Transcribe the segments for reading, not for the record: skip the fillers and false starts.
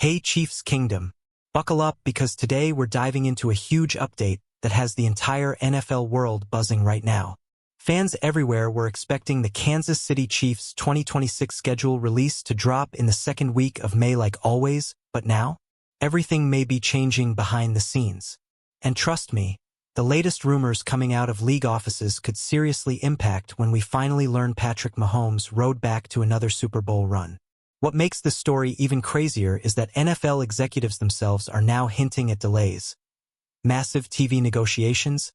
Hey Chiefs Kingdom, buckle up because today we're diving into a huge update that has the entire NFL world buzzing right now. Fans everywhere were expecting the Kansas City Chiefs 2026 schedule release to drop in the second week of May like always, but now, everything may be changing behind the scenes. And trust me, the latest rumors coming out of league offices could seriously impact when we finally learn Patrick Mahomes rode back to another Super Bowl run. What makes this story even crazier is that NFL executives themselves are now hinting at delays. Massive TV negotiations,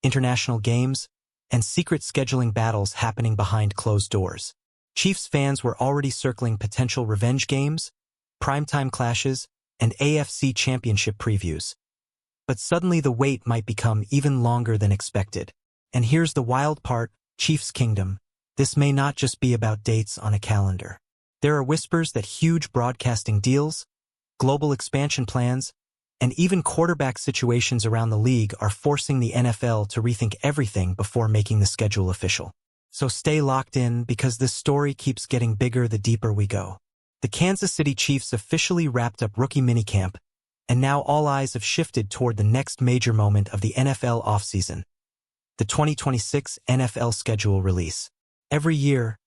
international games, and secret scheduling battles happening behind closed doors. Chiefs fans were already circling potential revenge games, primetime clashes, and AFC championship previews. But suddenly the wait might become even longer than expected. And here's the wild part, Chiefs Kingdom. This may not just be about dates on a calendar. There are whispers that huge broadcasting deals, global expansion plans, and even quarterback situations around the league are forcing the NFL to rethink everything before making the schedule official. So stay locked in because this story keeps getting bigger the deeper we go. The Kansas City Chiefs officially wrapped up rookie minicamp, and now all eyes have shifted toward the next major moment of the NFL offseason, the 2026 NFL schedule release. Every year,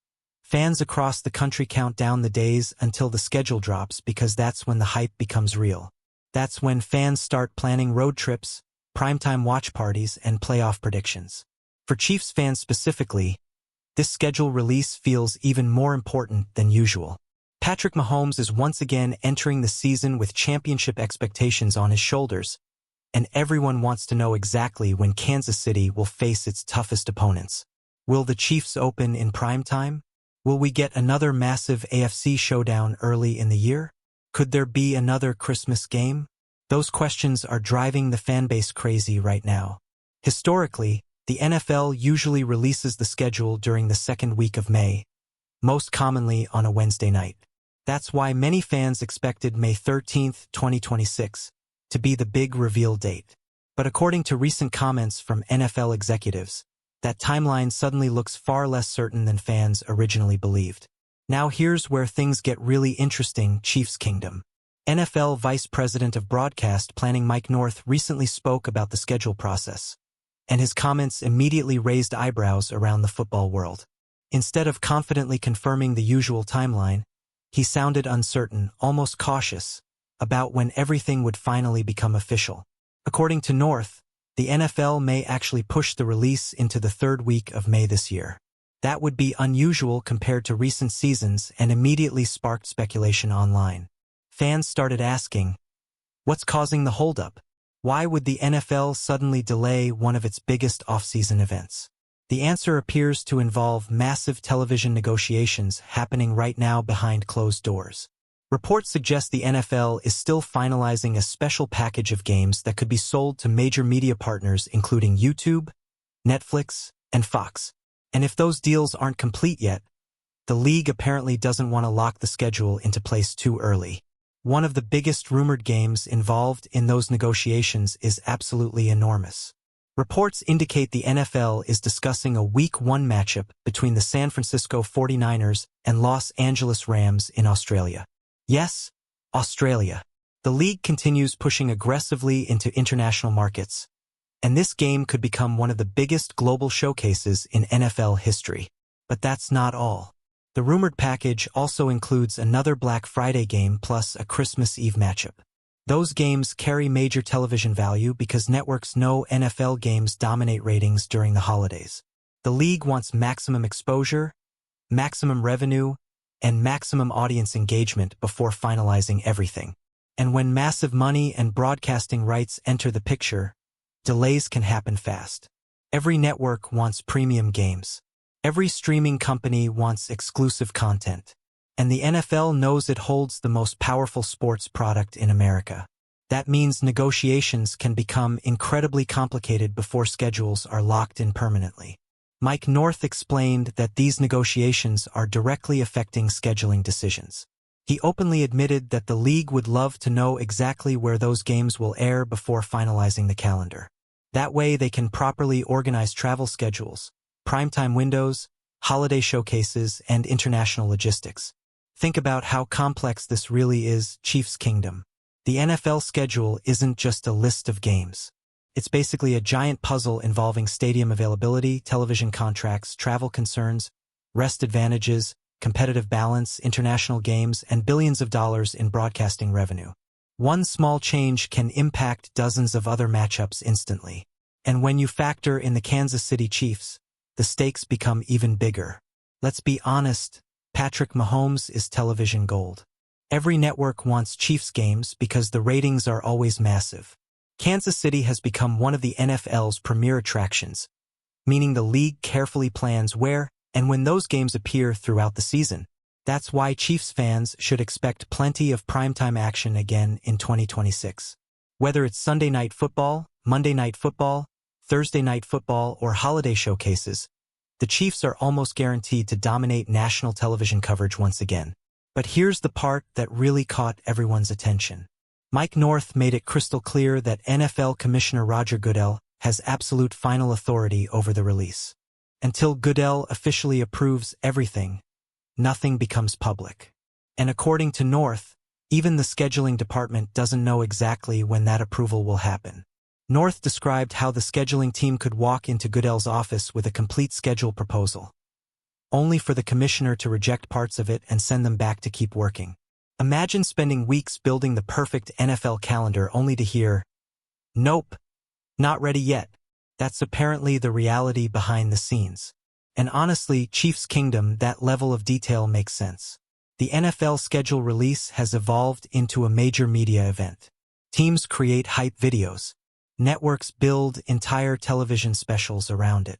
fans across the country count down the days until the schedule drops because that's when the hype becomes real. That's when fans start planning road trips, primetime watch parties, and playoff predictions. For Chiefs fans specifically, this schedule release feels even more important than usual. Patrick Mahomes is once again entering the season with championship expectations on his shoulders, and everyone wants to know exactly when Kansas City will face its toughest opponents. Will the Chiefs open in primetime? Will we get another massive AFC showdown early in the year? Could there be another Christmas game? Those questions are driving the fanbase crazy right now. Historically, the NFL usually releases the schedule during the second week of May, most commonly on a Wednesday night. That's why many fans expected May 13, 2026, to be the big reveal date. But according to recent comments from NFL executives, that timeline suddenly looks far less certain than fans originally believed. Now here's where things get really interesting, Chiefs Kingdom. NFL Vice President of Broadcast Planning Mike North recently spoke about the schedule process, and his comments immediately raised eyebrows around the football world. Instead of confidently confirming the usual timeline, he sounded uncertain, almost cautious, about when everything would finally become official. According to North, the NFL may actually push the release into the third week of May this year. That would be unusual compared to recent seasons and immediately sparked speculation online. Fans started asking, what's causing the holdup? Why would the NFL suddenly delay one of its biggest off-season events? The answer appears to involve massive television negotiations happening right now behind closed doors. Reports suggest the NFL is still finalizing a special package of games that could be sold to major media partners including YouTube, Netflix, and Fox. And if those deals aren't complete yet, the league apparently doesn't want to lock the schedule into place too early. One of the biggest rumored games involved in those negotiations is absolutely enormous. Reports indicate the NFL is discussing a Week 1 matchup between the San Francisco 49ers and Los Angeles Rams in Australia. Yes, Australia. The league continues pushing aggressively into international markets, and this game could become one of the biggest global showcases in NFL history. But that's not all. The rumored package also includes another Black Friday game plus a Christmas Eve matchup. Those games carry major television value because networks know NFL games dominate ratings during the holidays. The league wants maximum exposure, maximum revenue, and maximum audience engagement before finalizing everything. And when massive money and broadcasting rights enter the picture, delays can happen fast. Every network wants premium games. Every streaming company wants exclusive content. And the NFL knows it holds the most powerful sports product in America. That means negotiations can become incredibly complicated before schedules are locked in permanently. Mike North explained that these negotiations are directly affecting scheduling decisions. He openly admitted that the league would love to know exactly where those games will air before finalizing the calendar. That way they can properly organize travel schedules, primetime windows, holiday showcases, and international logistics. Think about how complex this really is, Chiefs Kingdom. The NFL schedule isn't just a list of games. It's basically a giant puzzle involving stadium availability, television contracts, travel concerns, rest advantages, competitive balance, international games, and billions of dollars in broadcasting revenue. One small change can impact dozens of other matchups instantly. And when you factor in the Kansas City Chiefs, the stakes become even bigger. Let's be honest, Patrick Mahomes is television gold. Every network wants Chiefs games because the ratings are always massive. Kansas City has become one of the NFL's premier attractions, meaning the league carefully plans where and when those games appear throughout the season. That's why Chiefs fans should expect plenty of primetime action again in 2026. Whether it's Sunday Night Football, Monday Night Football, Thursday Night Football, or holiday showcases, the Chiefs are almost guaranteed to dominate national television coverage once again. But here's the part that really caught everyone's attention. Mike North made it crystal clear that NFL Commissioner Roger Goodell has absolute final authority over the release. Until Goodell officially approves everything, nothing becomes public. And according to North, even the scheduling department doesn't know exactly when that approval will happen. North described how the scheduling team could walk into Goodell's office with a complete schedule proposal, only for the commissioner to reject parts of it and send them back to keep working. Imagine spending weeks building the perfect NFL calendar only to hear, "Nope, not ready yet." That's apparently the reality behind the scenes. And honestly, Chiefs Kingdom, that level of detail makes sense. The NFL schedule release has evolved into a major media event. Teams create hype videos. Networks build entire television specials around it.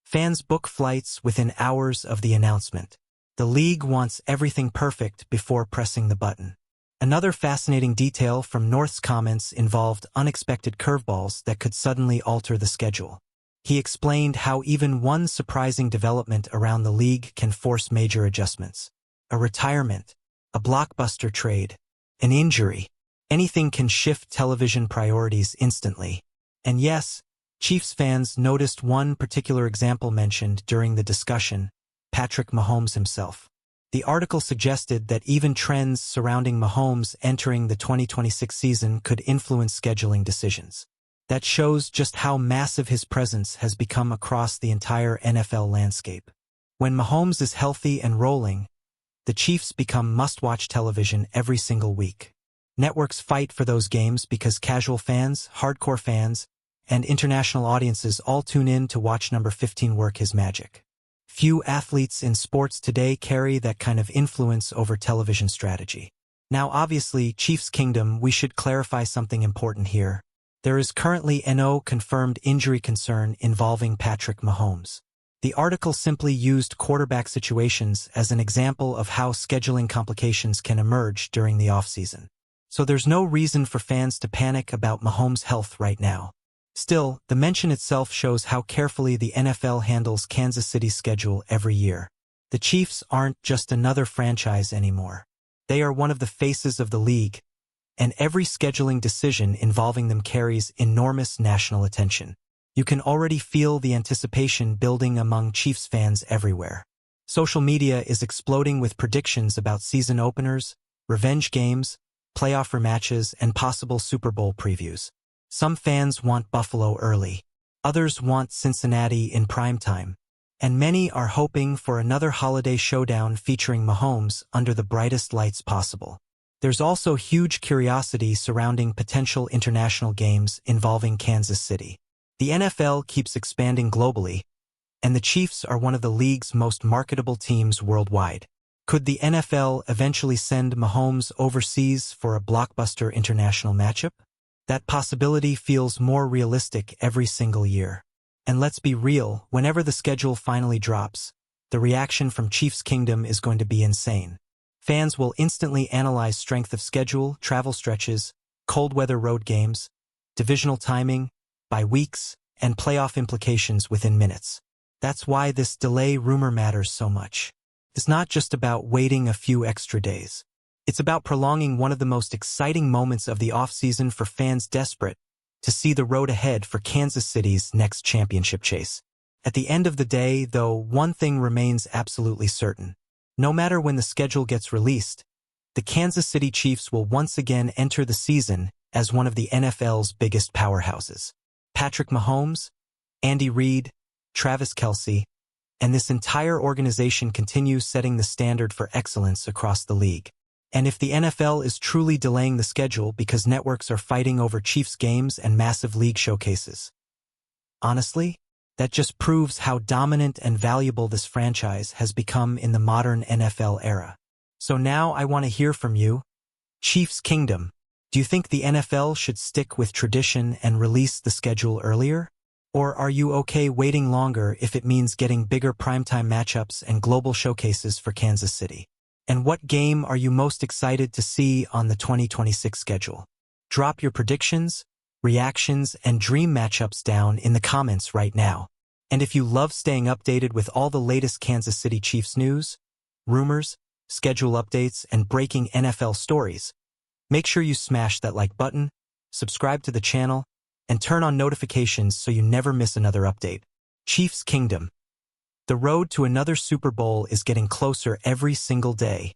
Fans book flights within hours of the announcement. The league wants everything perfect before pressing the button. Another fascinating detail from North's comments involved unexpected curveballs that could suddenly alter the schedule. He explained how even one surprising development around the league can force major adjustments. A retirement, a blockbuster trade, an injury. Anything can shift television priorities instantly. And yes, Chiefs fans noticed one particular example mentioned during the discussion: Patrick Mahomes himself. The article suggested that even trends surrounding Mahomes entering the 2026 season could influence scheduling decisions. That shows just how massive his presence has become across the entire NFL landscape. When Mahomes is healthy and rolling, the Chiefs become must-watch television every single week. Networks fight for those games because casual fans, hardcore fans, and international audiences all tune in to watch number 15 work his magic. Few athletes in sports today carry that kind of influence over television strategy. Now obviously, Chiefs Kingdom, we should clarify something important here. There is currently no confirmed injury concern involving Patrick Mahomes. The article simply used quarterback situations as an example of how scheduling complications can emerge during the offseason. So there's no reason for fans to panic about Mahomes' health right now. Still, the mention itself shows how carefully the NFL handles Kansas City's schedule every year. The Chiefs aren't just another franchise anymore. They are one of the faces of the league, and every scheduling decision involving them carries enormous national attention. You can already feel the anticipation building among Chiefs fans everywhere. Social media is exploding with predictions about season openers, revenge games, playoff rematches, and possible Super Bowl previews. Some fans want Buffalo early. Others want Cincinnati in primetime. And many are hoping for another holiday showdown featuring Mahomes under the brightest lights possible. There's also huge curiosity surrounding potential international games involving Kansas City. The NFL keeps expanding globally, and the Chiefs are one of the league's most marketable teams worldwide. Could the NFL eventually send Mahomes overseas for a blockbuster international matchup? That possibility feels more realistic every single year. And let's be real, whenever the schedule finally drops, the reaction from Chiefs Kingdom is going to be insane. Fans will instantly analyze strength of schedule, travel stretches, cold weather road games, divisional timing, by weeks, and playoff implications within minutes. That's why this delay rumor matters so much. It's not just about waiting a few extra days. It's about prolonging one of the most exciting moments of the offseason for fans desperate to see the road ahead for Kansas City's next championship chase. At the end of the day, though, one thing remains absolutely certain. No matter when the schedule gets released, the Kansas City Chiefs will once again enter the season as one of the NFL's biggest powerhouses. Patrick Mahomes, Andy Reid, Travis Kelce, and this entire organization continues setting the standard for excellence across the league. And if the NFL is truly delaying the schedule because networks are fighting over Chiefs games and massive league showcases, honestly, that just proves how dominant and valuable this franchise has become in the modern NFL era. So now I want to hear from you. Chiefs Kingdom, do you think the NFL should stick with tradition and release the schedule earlier? Or are you okay waiting longer if it means getting bigger primetime matchups and global showcases for Kansas City? And what game are you most excited to see on the 2026 schedule? Drop your predictions, reactions, and dream matchups down in the comments right now. And if you love staying updated with all the latest Kansas City Chiefs news, rumors, schedule updates, and breaking NFL stories, make sure you smash that like button, subscribe to the channel, and turn on notifications so you never miss another update. Chiefs Kingdom. The road to another Super Bowl is getting closer every single day,